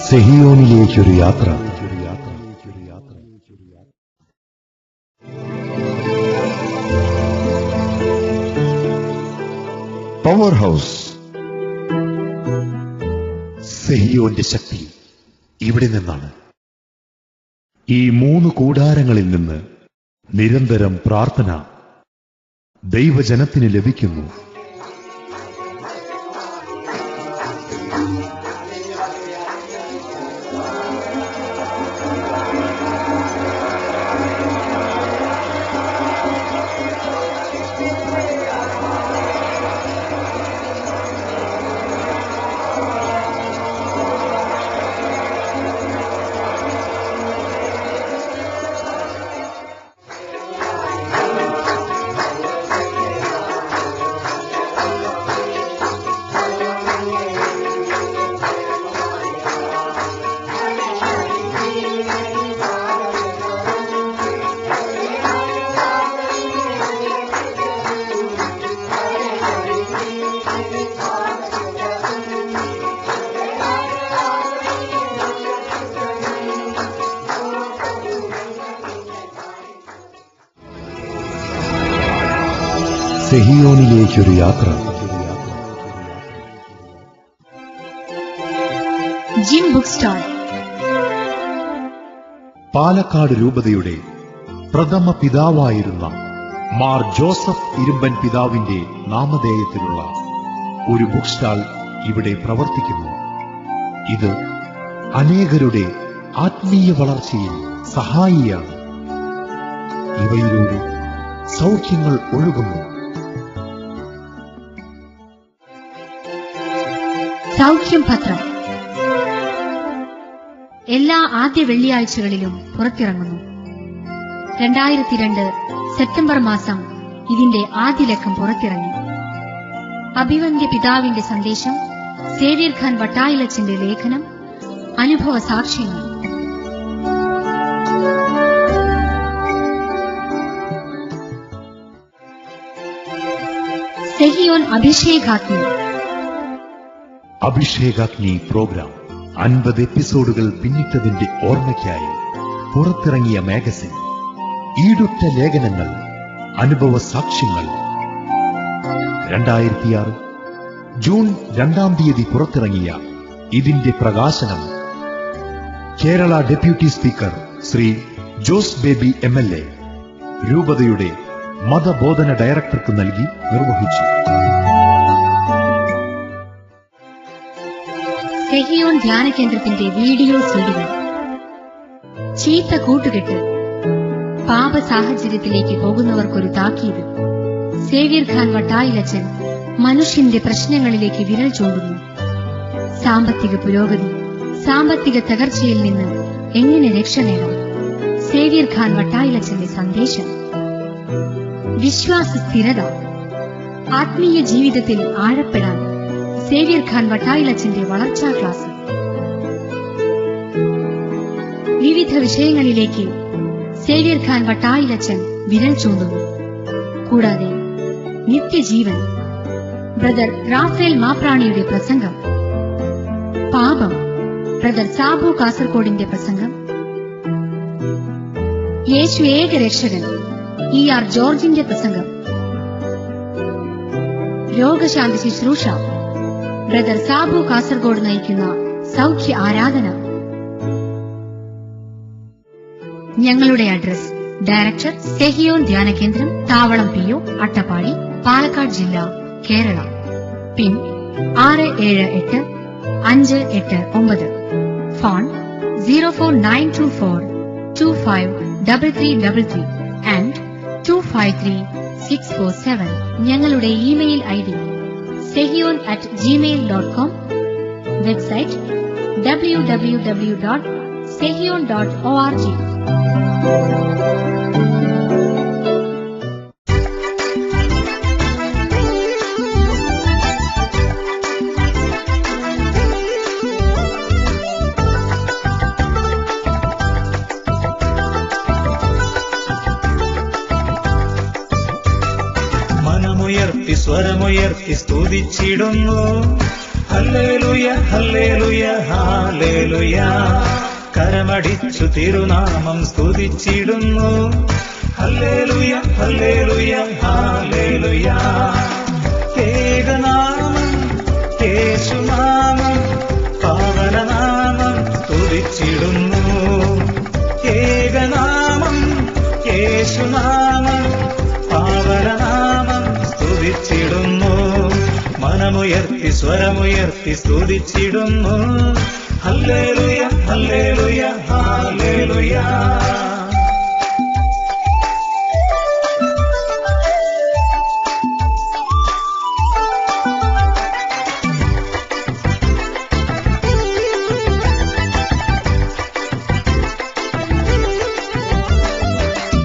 സെഹിയോനിലേക്കൊരു യാത്ര. Power house. സെഹിയോന്റെ ശക്തി ഇവിടെ നിന്നാണ്. ഈ 3 കൂടാരങ്ങളിൽ നിന്ന് നിരന്തരം പ്രാർത്ഥന ദൈവജനത്തിന് ലഭിക്കുന്നു. സെഹിയോനിലേക്കൊരു യാത്ര. Gym book stall. പാലക്കാട് രൂപതയുടെ പ്രഥമ പിതാവായിരുന്ന മാർ ജോസഫ് ഇരുമ്പൻ പിതാവിന്റെ നാമധേയത്തിലുള്ള ഒരു ബുക്ക് സ്റ്റാൾ ഇവിടെ പ്രവർത്തിക്കുന്നു. ഇത് അനേകരുടെ ആത്മീയ വളർച്ചയിൽ സഹായിയാണ്. ഇവയിലൂടെ സൗഖ്യങ്ങൾ ഒഴുകുന്നു. സൗഖ്യം പത്രം എല്ലാ ആദ്യ വെള്ളിയാഴ്ചകളിലും പുറത്തിറങ്ങുന്നു. 2002 സെപ്റ്റംബർ മാസം ഇതിന്റെ ആദ്യ ലക്കം പുറത്തിറങ്ങി. അഭിവന്ദ്യ പിതാവിന്റെ സന്ദേശം, സേവ്യർ ഖാൻ വട്ടായിലച്ചന്റെ ലേഖനം, അനുഭവ സാക്ഷ്യങ്ങൾ. സെഹിയോൻ അഭിഷേകാഗ്നി പ്രോഗ്രാം 50 എപ്പിസോഡുകൾ പിന്നിട്ടതിന്റെ ഓർമ്മയ്ക്കായി പുറത്തിറങ്ങിയ മാഗസിൻ. ഈടുറ്റ ലേഖനങ്ങൾ, അനുഭവ സാക്ഷ്യങ്ങൾ. 2006 ജൂൺ 2-ാം തീയതി പുറത്തിറങ്ങിയ ഇതിന്റെ പ്രകാശനം Kerala deputy speaker Shri Jose baby MLA രൂപതയുടെ മതബോധന ഡയറക്ടർക്ക് നൽകി നിർവഹിച്ചു. സെഹിയോൻ ധ്യാന കേന്ദ്രത്തിന്റെ വീഡിയോ സീഡികൾ. ചീത്ത കൂട്ടുകെട്ട്, പാപ സാഹചര്യത്തിലേക്ക് പോകുന്നവർക്കൊരു താക്കീത്. സേവ്യർ ഖാൻ വട്ടായിലച്ചൻ മനുഷ്യന്റെ പ്രശ്നങ്ങളിലേക്ക് വിരൽ ചൂണ്ടുന്നു. സാമ്പത്തിക പുരോഗതി, സാമ്പത്തിക തകർച്ചയിൽ നിന്ന് എങ്ങനെ രക്ഷ നേടാം? സേവ്യർ ഖാൻ വട്ടായിലച്ചന്റെ സന്ദേശം. വിശ്വാസ സ്ഥിരത, ആത്മീയ ജീവിതത്തിൽ ആഴപ്പെടാൻ സേവ്യർ ഖാൻ വട്ടായിലച്ചന്റെ വളർച്ചാ ക്ലാസ്. വിവിധ വിഷയങ്ങളിലേക്ക് സേവ്യർ ഖാൻ വട്ടായിലച്ചൻ വിരൽ ചൂണ്ടുന്നു. കൂടാതെ നിത്യജീവൻ, ബ്രദർ റാഫേൽ മാപ്രാണിയുടെ പ്രസംഗം. പാപം, ബ്രദർ സാബു കാസർകോടിന്റെ പ്രസംഗം. യേശു ഏക രക്ഷകൻ, ER ജോർജിന്റെ പ്രസംഗം. രോഗശാന്തി ശുശ്രൂഷ, ബ്രദർ സാബു കാസർഗോഡ് നയിക്കുന്ന സൗഖ്യ ആരാധന. ഞങ്ങളുടെ അഡ്രസ്: ഡയറക്ടർ, സെഹിയോൻ ധ്യാന കേന്ദ്രം, താവളം PO, അട്ടപ്പാടി, പാലക്കാട് ജില്ല, കേരള. പിൻ 678-589. Phone 04924253333 and 253647. ഞങ്ങളുടെ email ID sehion@gmail.com. Website www.sehion.org. മനമുയർത്തി സ്വരമുയർത്തി സ്തുതിച്ചിടുന്നു, ഹല്ലേലൂയ ഹല്ലേലൂയ ഹല്ലേലൂയ. കരമടിച്ചു തിരുനാമം സ്തുതിച്ചിടുന്നു. ഹല്ലേലൂയ ഹല്ലേലൂയ ഹല്ലേലൂയ. ഏകനാമം യേശുനാമം പാവനനാമം സ്തുതിച്ചിടുന്നു. ഏകനാമം യേശുനാമം പാവനനാമം സ്തുതിച്ചിടുന്നു. മനമുയർത്തി സ്വരമുയർത്തി സ്തുതിച്ചിടുന്നു. ഹല്ലേലൂയ ഹല്ലേലൂയ ഹല്ലേലൂയ.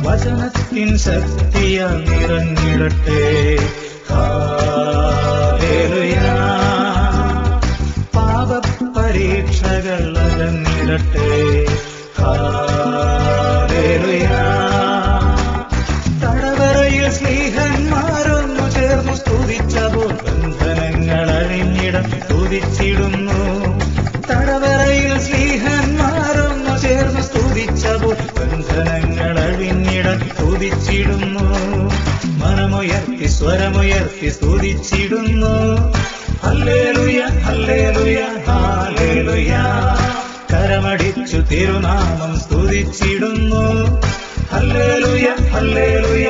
വചനത്തിൻ ശക്തിയാൽ നിറഞ്ഞിടട്ടെ. ഹല്ലേലൂയ. പാപപരീക്ഷകൾ അകന്നിടട്ടെ. ഹല്ലേലൂയ. തടവറയിൽ സ്നേഹന്മാരൊന്നു ചേർന്നു സ്തുതിച്ചപ്പോൾ ബന്ധനങ്ങൾ അഴിഞ്ഞിട സ്തുതിച്ചിടുന്നു. തടവറയിൽ സ്നേഹന്മാരൊന്നു ചേർന്ന് സ്തുതിച്ചപ്പോൾ ബന്ധനങ്ങൾ അഴിഞ്ഞിട സ്തുതിച്ചിടുന്നു. മനമുയർത്തി സ്വരമുയർത്തി സ്തുതിച്ചിടുന്നു. ഹല്ലേലൂയ ഹല്ലേലൂയ ഹല്ലേലൂയ. കരമടിച്ചു തിരുനാമം സ്തുതിച്ചിടുന്നു. ഹല്ലേലൂയ ഹല്ലേലൂയ